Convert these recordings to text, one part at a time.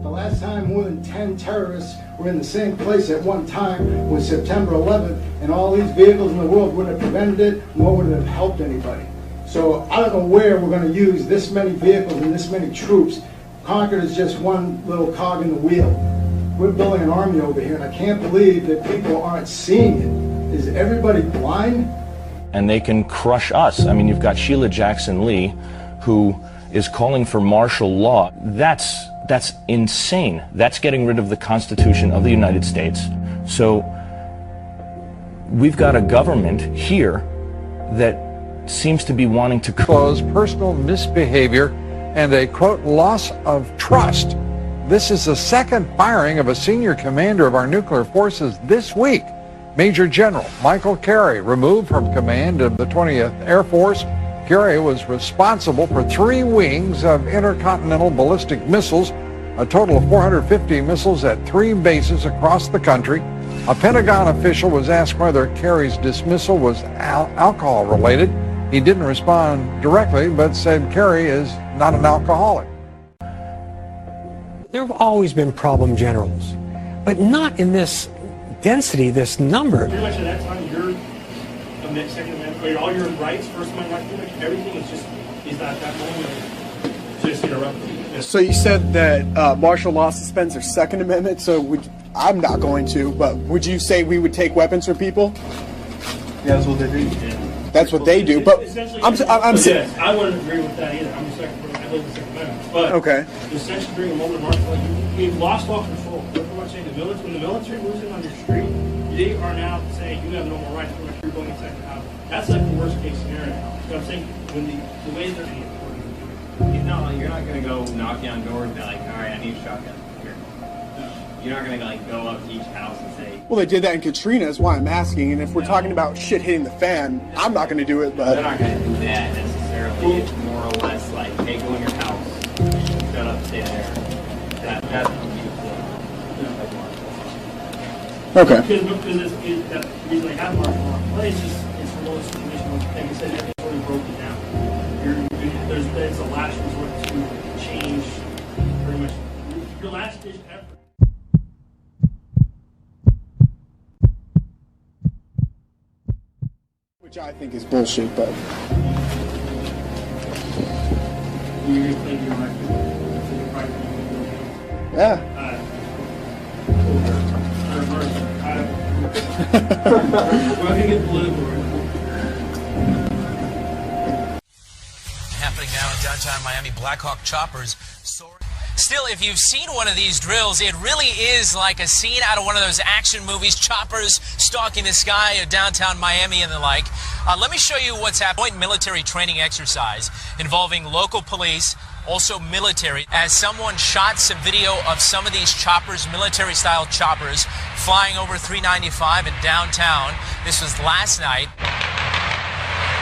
The last time more than 10 terrorists were in the same place at one time was September 11th, and all these vehicles in the world wouldn't have prevented it, nor would it have helped anybody. So I don't know where we're going to use this many vehicles and this many troops. Concord is just one little cog in the wheel. We're building an army over here, and I can't believe that people aren't seeing it. Is everybody blind? And they can crush us. I mean, you've got Sheila Jackson Lee, who is calling for martial law. That's insane. That's getting rid of the Constitution of the United States. So we've got a government here that seems to be wanting to close personal misbehavior and a, quote, loss of trust. This is the second firing of a senior commander of our nuclear forces this week. Major General Michael Carey, removed from command of the 20th Air Force. Carey was responsible for 3 wings of intercontinental ballistic missiles, a total of 450 missiles at 3 bases across the country. A Pentagon official was asked whether Carey's dismissal was alcohol-related. He didn't respond directly, but said Carey is not an alcoholic. There have always been problem generals, but not in this density, this number. Pretty much at that time, your Second Amendment, all your rights, First Amendment rights, pretty much everything is at that moment just interrupted. So you said that martial law suspends their Second Amendment, so I'm not going to, but would you say we would take weapons from people? Yeah, that's what they do. Yeah. That's what they do, but I'm saying... Yes, I wouldn't agree with that either. I'm the Second, I live in the Second Amendment. But okay. Essentially during a moment of martial law, we've lost all control. Everyone's saying when the military moves in on your street, they are now saying you have no more rights unless you're going inside the house. That's like the worst case scenario. So I'm saying when the way they're doing it. No, you're not going to go knock down doors and be like, all right, I need a shotgun here. You're not going to like go up to each house and say. Well, they did that in Katrina, is why I'm asking. And if we're talking about shit hitting the fan, I'm not going to do it. But they're not going to do that necessarily. It's more or less like, hey, go in your house, shut up, stay there. That's okay. Because the reason they have martial law in place is the lowest conditional. Like I said, it's already broken down. It's a last resort to change pretty much your last ditch effort. Which I think is bullshit, but. You're thinking Yeah. Happening now in downtown Miami, Black Hawk choppers soaring. Still, if you've seen one of these drills, it really is like a scene out of one of those action movies, choppers stalking the sky of downtown Miami and the like. Let me show you what's happening. Joint military training exercise involving local police, also military, as someone shot some video of some of these choppers, military-style choppers, flying over 395 in downtown. This was last night.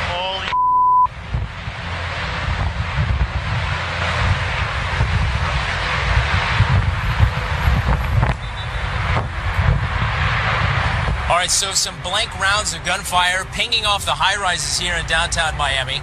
Holy All right, so some blank rounds of gunfire pinging off the high-rises here in downtown Miami.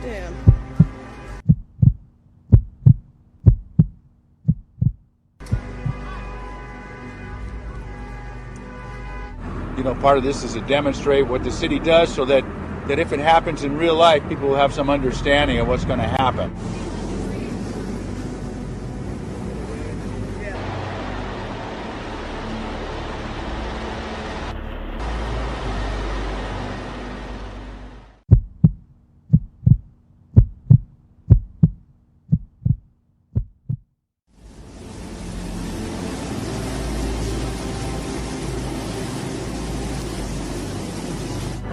Damn. You know, part of this is to demonstrate what the city does so that if it happens in real life, people will have some understanding of what's going to happen.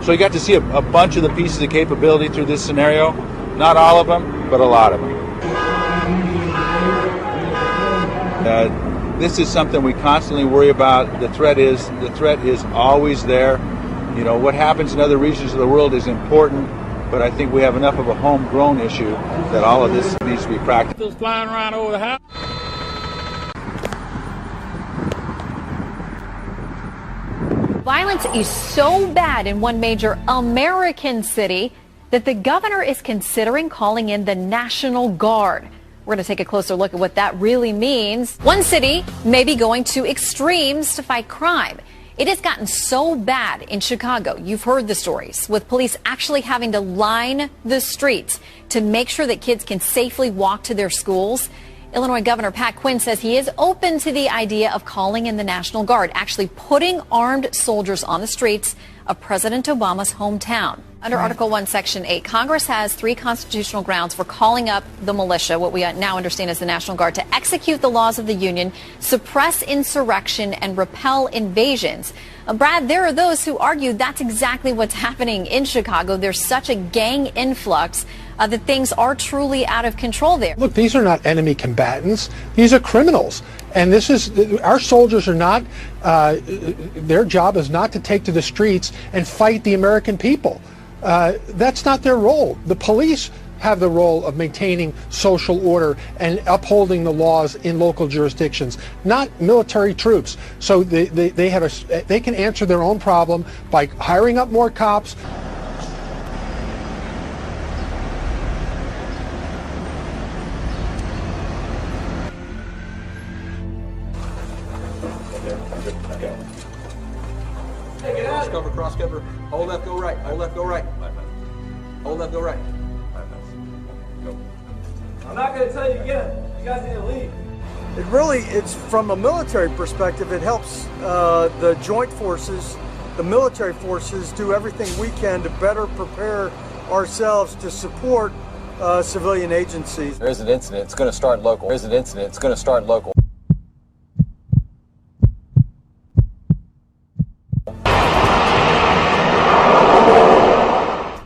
So you got to see a bunch of the pieces of capability through this scenario. Not all of them, but a lot of them. this is something we constantly worry about. The threat is always there. You know, what happens in other regions of the world is important, but I think we have enough of a homegrown issue that all of this needs to be practiced. Flying around over the house. Violence is so bad in one major American city that the governor is considering calling in the National Guard. We're going to take a closer look at what that really means. One city may be going to extremes to fight crime. It has gotten so bad in Chicago. You've heard the stories, with police actually having to line the streets to make sure that kids can safely walk to their schools. Illinois Governor Pat Quinn says he is open to the idea of calling in the National Guard, actually putting armed soldiers on the streets of President Obama's hometown. Under Article 1, Section 8, Congress has 3 constitutional grounds for calling up the militia, what we now understand as the National Guard, to execute the laws of the Union, suppress insurrection, and repel invasions. Brad, there are those who argue that's exactly what's happening in Chicago. There's such a gang influx that things are truly out of control there. Look, these are not enemy combatants. These are criminals. And this is, our soldiers are not, their job is not to take to the streets and fight the American people. That's not their role. The police have the role of maintaining social order and upholding the laws in local jurisdictions, not military troops. So they can answer their own problem by hiring up more cops. Cross cover. Hold left, go right. Hold left, go right. Hold left, go right. I'm not going to tell you again. You guys need to leave. It's from a military perspective, it helps the joint forces, the military forces, do everything we can to better prepare ourselves to support civilian agencies. There's an incident. It's going to start local. There's an incident. It's going to start local.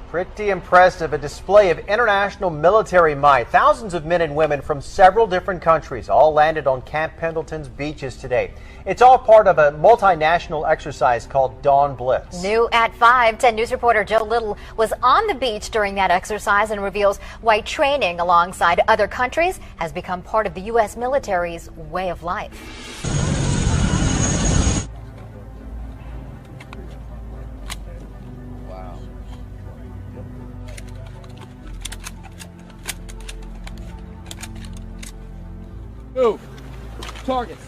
Pretty impressive, a display of international military might. Thousands of men and women from several different countries all landed on Camp Pendleton's beaches today. It's all part of a multinational exercise called Dawn Blitz. New at 5, 10 News reporter Joe Little was on the beach during that exercise and reveals why training alongside other countries has become part of the U.S. military's way of life. Move. Targets.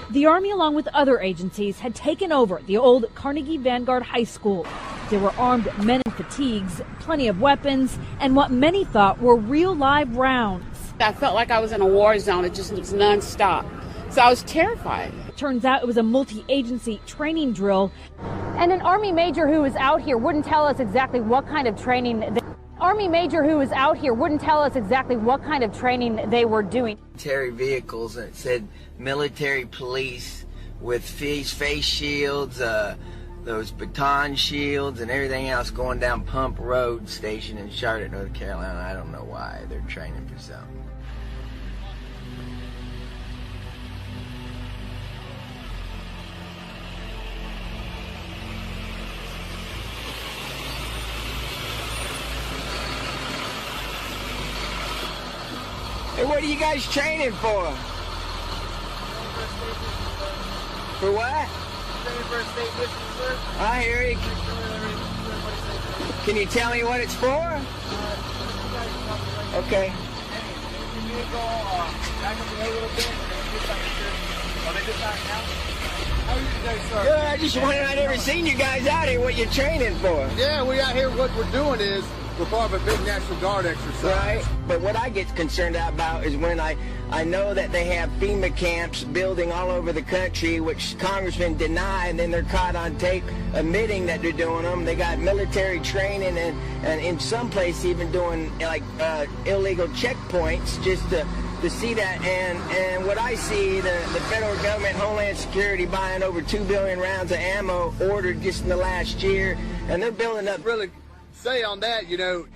The Army, along with other agencies, had taken over the old Carnegie Vanguard High School. There were armed men in fatigues, plenty of weapons, and what many thought were real live rounds. I felt like I was in a war zone. It just was nonstop. So I was terrified. Turns out it was a multi-agency training drill. And an Army major who was out here wouldn't tell us exactly what kind of training they were doing. Military vehicles, and it said military police with face shields, those baton shields and everything else going down Pump Road Station in Charlotte, North Carolina. I don't know why. They're training for something. Hey, what are you guys training for? For what? Training for a state mission, sir. I hear you. Can you tell me what it's for? Okay. Good, I just wondered, I'd never seen you guys out here, what you're training for. Yeah, we out here, what we're doing is, we're part of a big National Guard exercise. Right, but what I get concerned about is when I know that they have FEMA camps building all over the country, which congressmen deny, and then they're caught on tape admitting that they're doing them. They got military training and in some places even doing like illegal checkpoints just to see that. And what I see, the federal government, Homeland Security buying over 2 billion rounds of ammo ordered just in the last year, and they're building up really. Say on that, you know,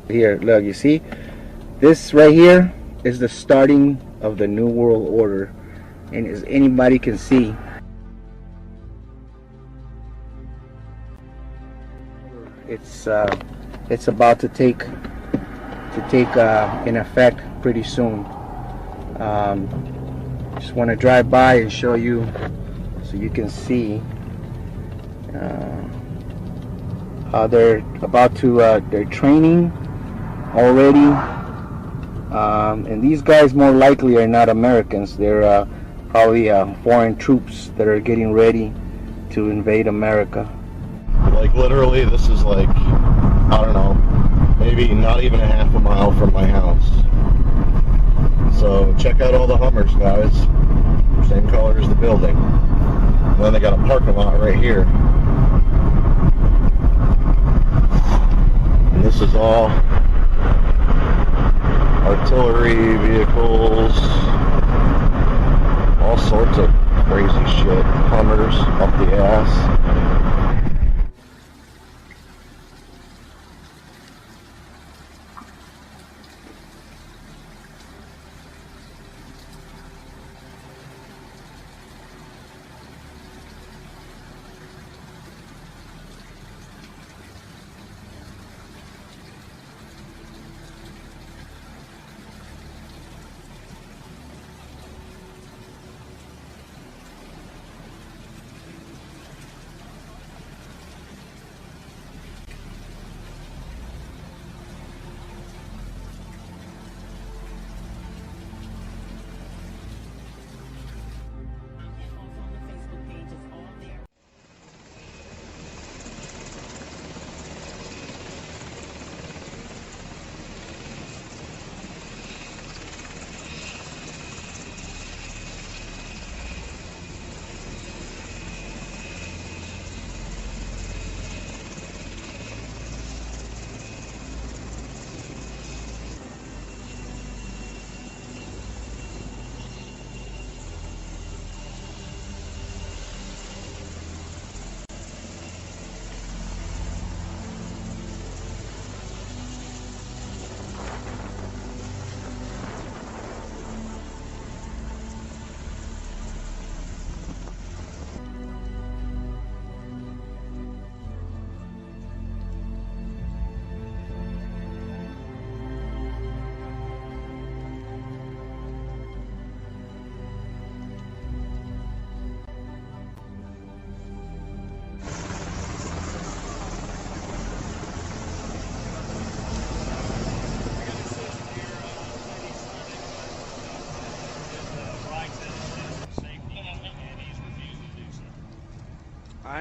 here, look, you see, this right here is the starting of the New World Order, and as anybody can see, it's about to take in effect pretty soon. Just want to drive by and show you so you can see how they're about to they're training already, and these guys more likely are not Americans. They're probably foreign troops that are getting ready to invade America. Like literally, this is like, I don't know, maybe not even a half a mile from my house. So check out all the Hummers, guys. Same color as the building. And then they got a parking lot right here. And this is all artillery vehicles, all sorts of crazy shit. Hummers up the ass.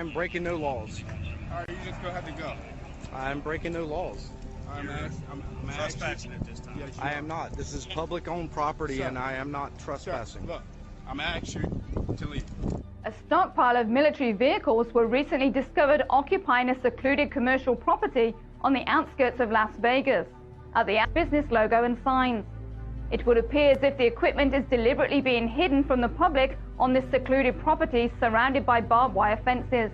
I'm breaking no laws. All right, you just gonna have to go. I'm breaking no laws. I'm trespassing at this time. Yes, I am not. This is public-owned property, and I am not trespassing. Look, I'm asking you to leave. A stockpile of military vehicles were recently discovered occupying a secluded commercial property on the outskirts of Las Vegas, at the business logo and signs. It would appear as if the equipment is deliberately being hidden from the public on this secluded property surrounded by barbed wire fences.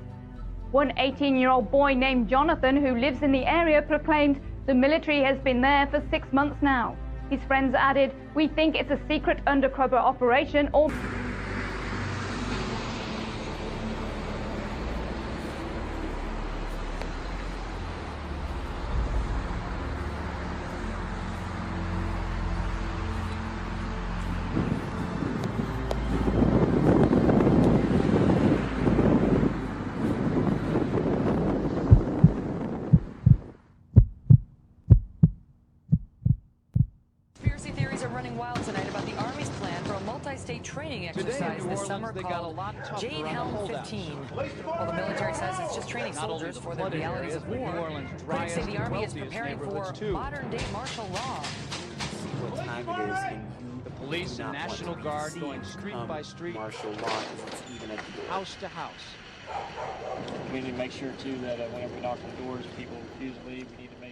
One 18-year-old boy named Jonathan, who lives in the area, proclaimed the military has been there for 6 months now. His friends added, "We think it's a secret undercover operation or..." Conspiracy theories are running wild tonight about the Army's plan for a multi-state training exercise this summer called Jade Helm 15. While the military says it's just training soldiers for the realities of war, critics say the Army is preparing for modern-day martial law. What time it is, and the police and National Guard going street by street, martial law, because it's even at the door. house to house. We need to make sure too that whenever we knock on doors, people refuse to leave. We need to make